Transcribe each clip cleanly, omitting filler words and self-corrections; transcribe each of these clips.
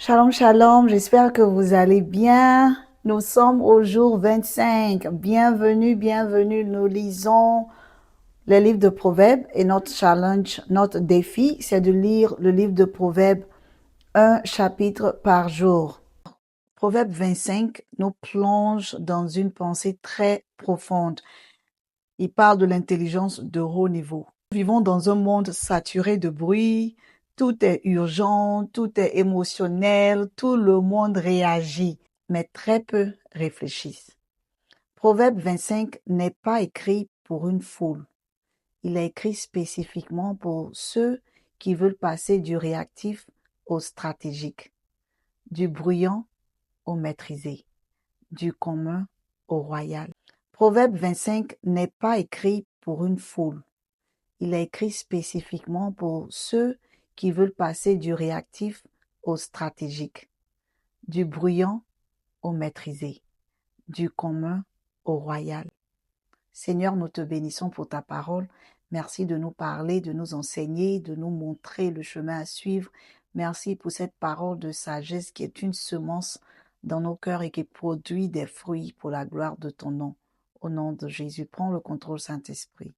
Shalom, shalom, j'espère que vous allez bien. Nous sommes au jour 25. Bienvenue, bienvenue. Nous lisons les livres de Proverbes et notre challenge, notre défi, c'est de lire le livre de Proverbes un chapitre par jour. Proverbe 25 nous plonge dans une pensée très profonde. Il parle de l'intelligence de haut niveau. Nous vivons dans un monde saturé de bruit, tout est urgent, tout est émotionnel, tout le monde réagit, mais très peu réfléchissent. Proverbe 25 n'est pas écrit pour une foule. Il est écrit spécifiquement pour ceux qui veulent passer du réactif au stratégique, du bruyant au maîtrisé, du commun au royal. Proverbe 25 n'est pas écrit pour une foule. Il est écrit spécifiquement pour ceux qui veulent passer du réactif au stratégique, du bruyant au maîtrisé, du commun au royal. Seigneur, nous te bénissons pour ta parole. Merci de nous parler, de nous enseigner, de nous montrer le chemin à suivre. Merci pour cette parole de sagesse qui est une semence dans nos cœurs et qui produit des fruits pour la gloire de ton nom. Au nom de Jésus, prends le contrôle, Saint-Esprit.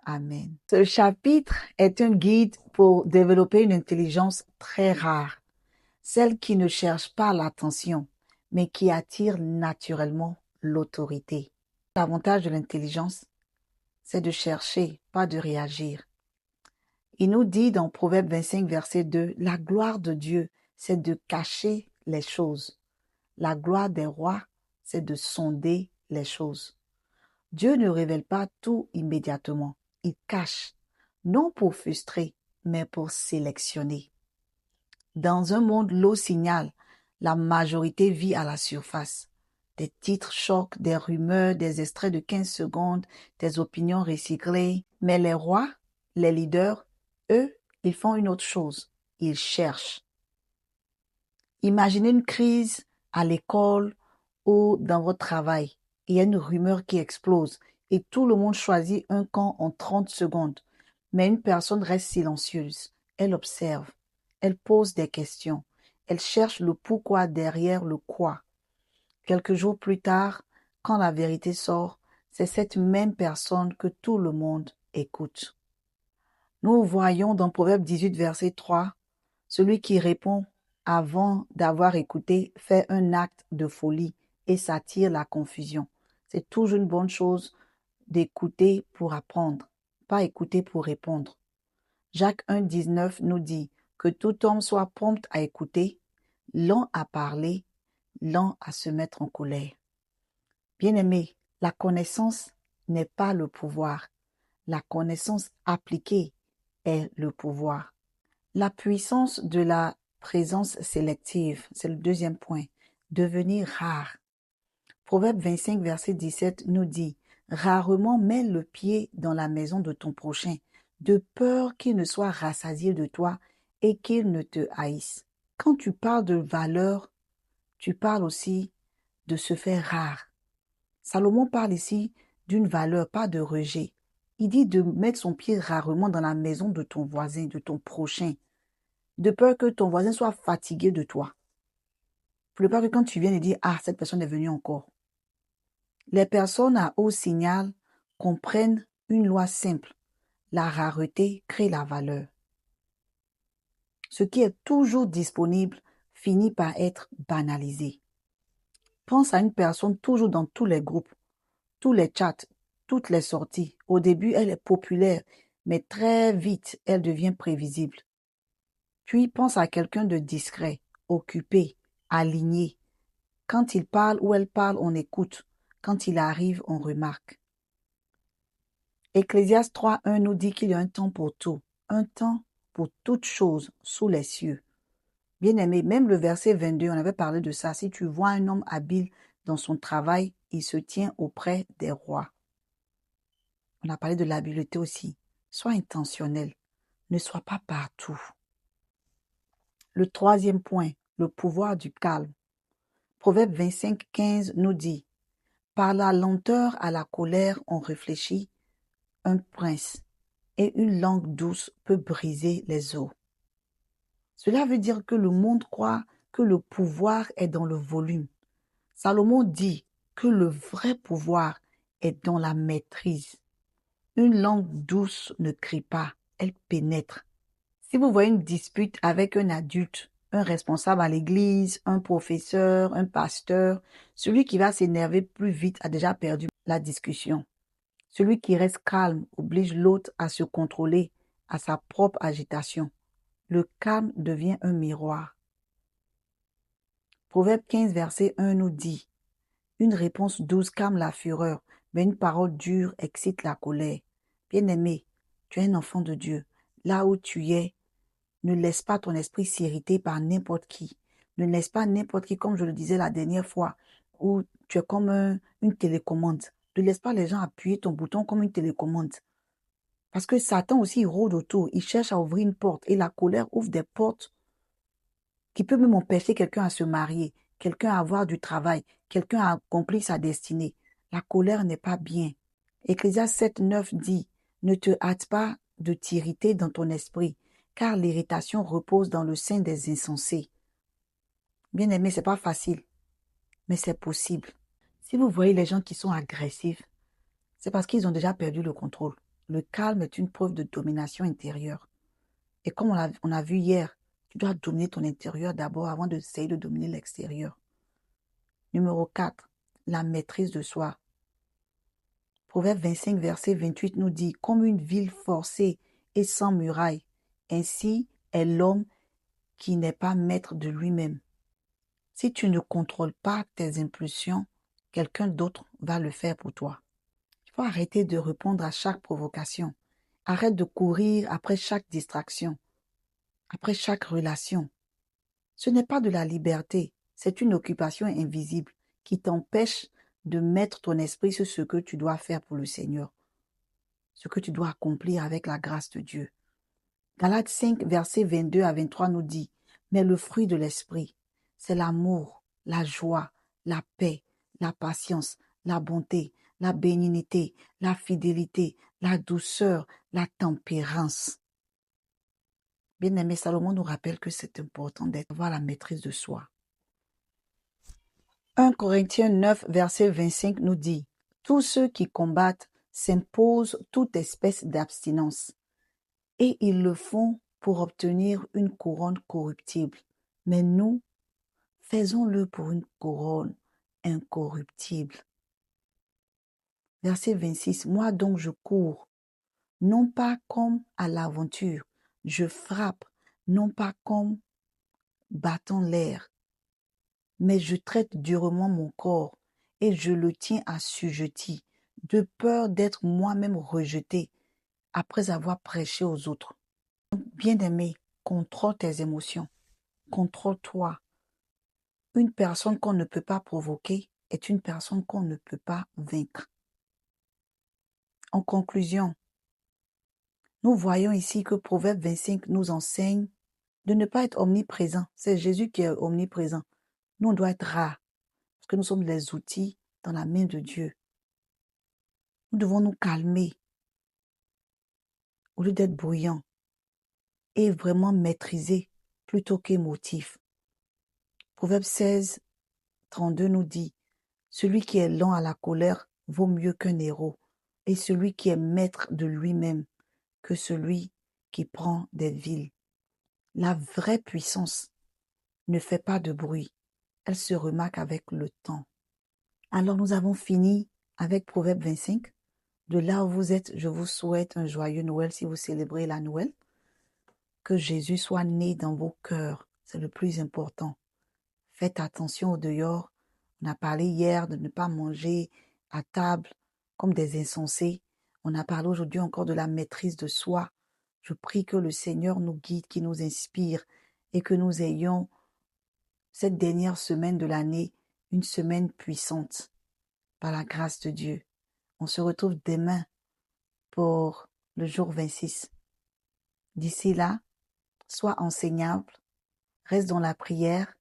Amen. Ce chapitre est un guide pour développer une intelligence très rare, celle qui ne cherche pas l'attention, mais qui attire naturellement l'autorité. L'avantage de l'intelligence, c'est de chercher, pas de réagir. Il nous dit dans Proverbe 25, verset 2, « La gloire de Dieu, c'est de cacher les choses. La gloire des rois, c'est de sonder les choses. » Dieu ne révèle pas tout immédiatement. Il cache, non pour frustrer, mais pour sélectionner. Dans un monde low signal, la majorité vit à la surface. Des titres chocs, des rumeurs, des extraits de 15 secondes, des opinions recyclées. Mais les rois, les leaders, eux, ils font une autre chose. Ils cherchent. Imaginez une crise à l'école ou dans votre travail. Il y a une rumeur qui explose et tout le monde choisit un camp en 30 secondes. Mais une personne reste silencieuse. Elle observe. Elle pose des questions. Elle cherche le pourquoi derrière le quoi. Quelques jours plus tard, quand la vérité sort, c'est cette même personne que tout le monde écoute. Nous voyons dans Proverbe 18, verset 3, celui qui répond avant d'avoir écouté fait un acte de folie et s'attire la confusion. C'est toujours une bonne chose d'écouter pour apprendre, pas écouter pour répondre. Jacques 1,19 nous dit que tout homme soit prompt à écouter, lent à parler, lent à se mettre en colère. Bien-aimé, la connaissance n'est pas le pouvoir. La connaissance appliquée est le pouvoir. La puissance de la présence sélective, c'est le deuxième point. Devenir rare. Proverbe 25, verset 17 nous dit « Rarement mets le pied dans la maison de ton prochain, de peur qu'il ne soit rassasié de toi et qu'il ne te haïsse. » Quand tu parles de valeur, tu parles aussi de se faire rare. Salomon parle ici d'une valeur, pas de rejet. Il dit de mettre son pied rarement dans la maison de ton voisin, de ton prochain, de peur que ton voisin soit fatigué de toi. Pour ne pas que quand tu viennes et dire « Ah, cette personne est venue encore ». Les personnes à haut signal comprennent une loi simple. La rareté crée la valeur. Ce qui est toujours disponible finit par être banalisé. Pense à une personne toujours dans tous les groupes, tous les chats, toutes les sorties. Au début, elle est populaire, mais très vite, elle devient prévisible. Puis pense à quelqu'un de discret, occupé, aligné. Quand il parle ou elle parle, on écoute. Quand il arrive, on remarque. Ecclésiaste 3.1 nous dit qu'il y a un temps pour tout, un temps pour toute chose sous les cieux. Bien-aimé, même le verset 22, on avait parlé de ça. Si tu vois un homme habile dans son travail, il se tient auprès des rois. On a parlé de l'habileté aussi. Sois intentionnel. Ne sois pas partout. Le troisième point, le pouvoir du calme. Proverbe 25.15 nous dit « Par la lenteur à la colère, on réfléchit, un prince, et une langue douce peut briser les os. » Cela veut dire que le monde croit que le pouvoir est dans le volume. Salomon dit que le vrai pouvoir est dans la maîtrise. Une langue douce ne crie pas, elle pénètre. Si vous voyez une dispute avec un adulte, un responsable à l'église, un professeur, un pasteur, celui qui va s'énerver plus vite a déjà perdu la discussion. Celui qui reste calme oblige l'autre à se contrôler, à sa propre agitation. Le calme devient un miroir. Proverbe 15, verset 1 nous dit, « Une réponse douce calme la fureur, mais une parole dure excite la colère. » Bien-aimé, tu es un enfant de Dieu. Là où tu es, ne laisse pas ton esprit s'irriter par n'importe qui. Ne laisse pas n'importe qui, comme je le disais la dernière fois, où tu es comme une télécommande. Ne laisse pas les gens appuyer ton bouton comme une télécommande. Parce que Satan aussi, il rôde autour. Il cherche à ouvrir une porte. Et la colère ouvre des portes qui peuvent même empêcher quelqu'un à se marier, quelqu'un à avoir du travail, quelqu'un à accomplir sa destinée. La colère n'est pas bien. Ecclésiaste 7, 9 dit, « Ne te hâte pas de t'irriter dans ton esprit, car l'irritation repose dans le sein des insensés. » Bien-aimé, c'est pas facile, mais c'est possible. Si vous voyez les gens qui sont agressifs, c'est parce qu'ils ont déjà perdu le contrôle. Le calme est une preuve de domination intérieure. Et comme on a vu hier, tu dois dominer ton intérieur d'abord avant d'essayer de dominer l'extérieur. Numéro 4, la maîtrise de soi. Proverbe 25, verset 28 nous dit, « Comme une ville forcée et sans muraille, ainsi est l'homme qui n'est pas maître de lui-même. » Si tu ne contrôles pas tes impulsions, quelqu'un d'autre va le faire pour toi. Il faut arrêter de répondre à chaque provocation. Arrête de courir après chaque distraction, après chaque relation. Ce n'est pas de la liberté, c'est une occupation invisible qui t'empêche de mettre ton esprit sur ce que tu dois faire pour le Seigneur, ce que tu dois accomplir avec la grâce de Dieu. Galates 5, versets 22 à 23 nous dit, « Mais le fruit de l'esprit, c'est l'amour, la joie, la paix, la patience, la bonté, la bénignité, la fidélité, la douceur, la tempérance. » Bien-aimé, Salomon nous rappelle que c'est important d'avoir la maîtrise de soi. 1 Corinthiens 9, verset 25 nous dit, « Tous ceux qui combattent s'imposent toute espèce d'abstinence, et ils le font pour obtenir une couronne corruptible. Mais nous, faisons-le pour une couronne incorruptible. » Verset 26, « Moi donc je cours, non pas comme à l'aventure, je frappe, non pas comme battant l'air, mais je traite durement mon corps et je le tiens assujetti, de peur d'être moi-même rejeté après avoir prêché aux autres. » Bien-aimé, contrôle tes émotions, contrôle-toi. Une personne qu'on ne peut pas provoquer est une personne qu'on ne peut pas vaincre. En conclusion, nous voyons ici que Proverbe 25 nous enseigne de ne pas être omniprésent. C'est Jésus qui est omniprésent. Nous, on doit être rares, parce que nous sommes les outils dans la main de Dieu. Nous devons nous calmer au lieu d'être bruyants et vraiment maîtriser plutôt qu'émotifs. Proverbe 16, 32 nous dit, « Celui qui est lent à la colère vaut mieux qu'un héros, et celui qui est maître de lui-même que celui qui prend des villes. » La vraie puissance ne fait pas de bruit, elle se remarque avec le temps. Alors nous avons fini avec Proverbe 25. De là où vous êtes, je vous souhaite un joyeux Noël si vous célébrez la Noël. Que Jésus soit né dans vos cœurs, c'est le plus important. Faites attention au dehors. On a parlé hier de ne pas manger à table comme des insensés. On a parlé aujourd'hui encore de la maîtrise de soi. Je prie que le Seigneur nous guide, qu'il nous inspire et que nous ayons cette dernière semaine de l'année une semaine puissante par la grâce de Dieu. On se retrouve demain pour le jour 26. D'ici là, sois enseignable, reste dans la prière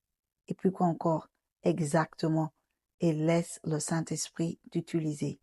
et puis quoi encore? Exactement. Et laisse le Saint-Esprit t'utiliser.